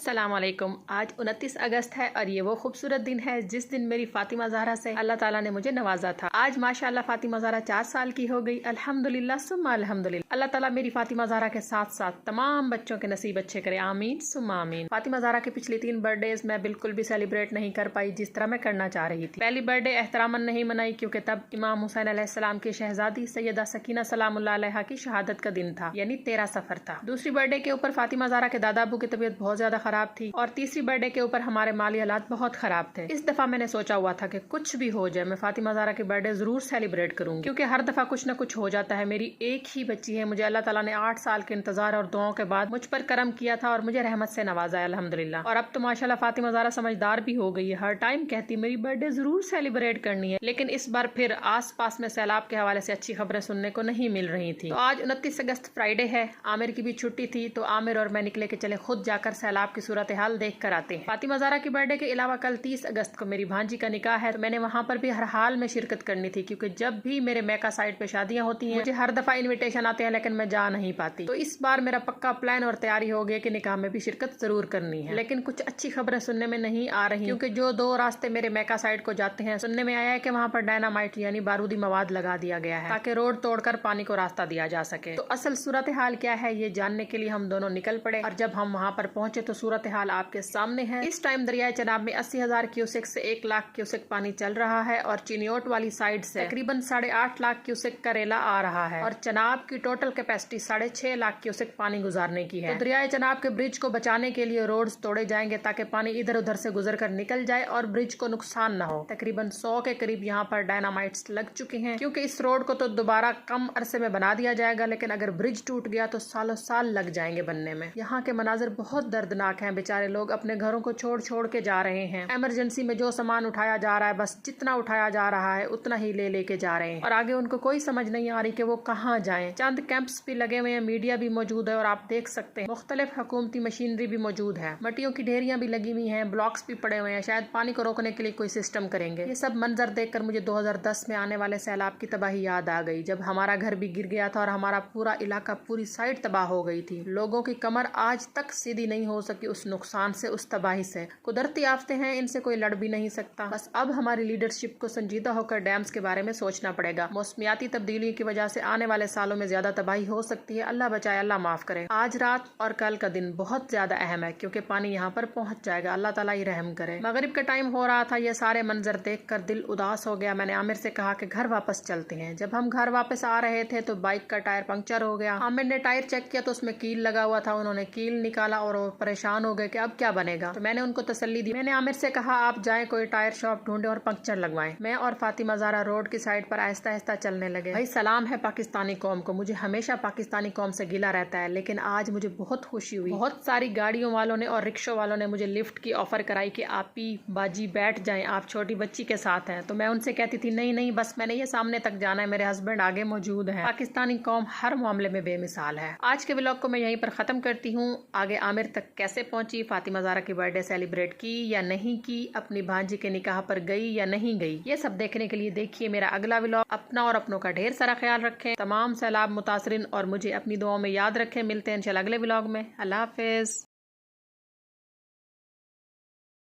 अस्सलाम वालेकुम। आज 29 अगस्त है और ये वो खूबसूरत दिन है जिस दिन मेरी फातिमा ज़हरा से अल्लाह ताला ने मुझे नवाजा था। आज माशाअल्लाह फातिमा ज़हरा 4 साल की हो गई। अल्हम्दुलिल्लाह सुम्मा अल्हम्दुलिल्लाह। अल्लाह ताला मेरी फातिमा ज़हरा के साथ साथ तमाम बच्चों के नसीब अच्छे करे, आमीन सुम्मा आमीन। फातिमा ज़हरा की पिछली 3 बर्थडेज मैं बिल्कुल भी सेलिब्रेट नहीं कर पाई जिस तरह मैं करना चाह रही थी। पहली बर्थडे एहतरामन नहीं मनाई क्योंकि तब इमाम हुसैन अलैहिस्सलाम की शहजादी सैयदा सकीना सलामुल्लाह अलैहा की शहादत का दिन था, यानी 13 सफर था। दूसरी बर्थडे के ऊपर फातिमा ज़हरा के दादा अबू की तबीयत बहुत ज्यादा खराब थी और तीसरी बर्थडे के ऊपर हमारे माली हालात बहुत खराब थे। इस दफा मैंने सोचा हुआ था कि कुछ भी हो जाए मैं फातिमा ज़हरा की बर्थडे जरूर सेलिब्रेट करूंगी, क्योंकि हर दफा कुछ न कुछ हो जाता है। मेरी एक ही बच्ची है, मुझे अल्लाह ताला ने 8 साल के इंतजार और दुआओं के बाद मुझ पर करम किया था और मुझे रहमत से नवाजा अल्हम्दुलिल्लाह। और अब तो माशाल्लाह फातिमा ज़हरा समझदार भी हो गई है, हर टाइम कहती मेरी बर्थडे जरूर सेलिब्रेट करनी है। लेकिन इस बार फिर आस पास में सैलाब के हवाले से अच्छी खबरें सुनने को नहीं मिल रही थी। तो आज 29 अगस्त फ्राइडे है, आमिर की भी छुट्टी थी, तो आमिर और मैं निकले के चले खुद जाकर सैलाब की सूरत हाल देख कर आते हैं। फातिमा ज़हरा की बर्थडे के अलावा कल 30 अगस्त को मेरी भांजी का निकाह है, तो मैंने वहाँ पर भी हर हाल में शिरकत करनी थी, क्योंकि जब भी मेरे मैका साइड पे शादियाँ होती हैं मुझे हर दफा इनविटेशन आते हैं लेकिन मैं जा नहीं पाती। तो इस बार मेरा पक्का प्लान और तैयारी हो गई कि निकाह में भी शिरकत जरूर करनी है। लेकिन कुछ अच्छी खबरें सुनने में नहीं आ रही, क्योंकि जो 2 रास्ते मेरे मैका साइड को जाते हैं, सुनने में आया है कि वहाँ पर डायनामाइट यानी बारूदी मवाद लगा दिया गया है ताकि रोड तोड़कर पानी को रास्ता दिया जा सके। तो असल सूरत हाल क्या है ये जानने के लिए हम दोनों निकल पड़े, और जब हम वहाँ पर पहुंचे तो सूरत हाल आपके सामने है। इस टाइम दरियाए चनाब में 80,000 क्यूसेक से 1 लाख क्यूसेक पानी चल रहा है और चिनियोट वाली साइड से तकरीबन 8.5 लाख क्यूसेक का रेला आ रहा है, और चनाब की टोटल कैपेसिटी 6.5 लाख क्यूसेक पानी गुजारने की है। तो दरियाए चनाब के ब्रिज को बचाने के लिए रोड्स तोड़े जाएंगे ताकि पानी इधर उधर से गुजर कर निकल जाए और ब्रिज को नुकसान न हो। तकरीबन 100 के करीब यहाँ पर डायनामाइट्स लग चुके हैं, क्योंकि इस रोड को तो दोबारा कम अरसे में बना दिया जाएगा, लेकिन अगर ब्रिज टूट गया तो सालों साल लग जाएंगे बनने में। यहाँ के मनाजिर बहुत दर्दनाक हैं, बेचारे लोग अपने घरों को छोड़ छोड़ के जा रहे हैं। इमरजेंसी में जो सामान उठाया जा रहा है बस जितना उठाया जा रहा है उतना ही ले लेके जा रहे हैं, और आगे उनको कोई समझ नहीं आ रही कि वो कहाँ जाएं। चंद कैंप्स भी लगे हुए हैं, मीडिया भी मौजूद है और आप देख सकते हैं मुख्तलिफ हुकूमती मशीनरी भी मौजूद है, मट्टियों की ढेरियां भी लगी हुई हैं, ब्लॉक्स भी पड़े हुए हैं, शायद पानी को रोकने के लिए कोई सिस्टम करेंगे। ये सब मंजर देखकर मुझे 2010 में आने वाले सैलाब की तबाही याद आ गई, जब हमारा घर भी गिर गया था और हमारा पूरा इलाका, पूरी साइड तबाह हो गई थी। लोगों की कमर आज तक सीधी नहीं हो सकी उस नुकसान से, उस तबाही से। कुदरती आफते हैं, इनसे कोई लड़ भी नहीं सकता। बस अब हमारी लीडरशिप को संजीदा होकर डैम्स के बारे में सोचना पड़ेगा। मौसमियाती तब्दीली की वजह से आने वाले सालों में ज्यादा तबाही हो सकती है। अल्लाह बचाए, अल्लाह माफ करे। आज रात और कल का दिन बहुत ज्यादा अहम है, क्योंकि पानी यहाँ पर पहुँच जाएगा। अल्लाह ताला ही रहम करे। मगरिब का टाइम हो रहा था, ये सारे मंजर देख कर दिल उदास हो गया। मैंने आमिर से कहा कि घर वापस चलते हैं। जब हम घर वापस आ रहे थे तो बाइक का टायर पंक्चर हो गया। आमिर ने टायर चेक किया तो उसमें कील लगा हुआ था। उन्होंने कील निकाला और वो परेशान हो गए कि अब क्या बनेगा। तो मैंने उनको तसल्ली दी। मैंने आमिर से कहा आप जाएं कोई टायर शॉप ढूंढे और पंक्चर लगवाएं। मैं और फातिमा ज़हरा रोड की साइड पर आहिस्ता आहिस्ता चलने लगे। भाई सलाम है पाकिस्तानी कौम को, मुझे हमेशा पाकिस्तानी कौम से गिला रहता है, लेकिन आज मुझे बहुत खुशी हुई। बहुत सारी गाड़ियों वालों ने और रिक्शों वालों ने मुझे लिफ्ट की ऑफर कराई कि आप ही बाजी बैठ जाएं, आप छोटी बच्ची के साथ हैं। तो मैं उनसे कहती थी नहीं नहीं बस मैंने ये सामने तक जाना है, मेरे हस्बैंड आगे मौजूद है। पाकिस्तानी कौम हर मामले में बेमिसाल है। आज के व्लॉग को मैं यहीं पर खत्म करती हूँ। आगे आमिर तक कैसे पहुंची, फातिमा ज़हरा की बर्थडे सेलिब्रेट की या नहीं की, अपनी भांजी के निकाह पर गई या नहीं गई, ये सब देखने के लिए देखिए मेरा अगला व्लॉग। अपना और अपनों का ढेर सारा ख्याल रखें, तमाम सैलाब मुतासरिन और मुझे अपनी दुआओं में याद रखें। मिलते हैं इंशाल्लाह अगले व्लॉग में। अल्लाह हाफिज।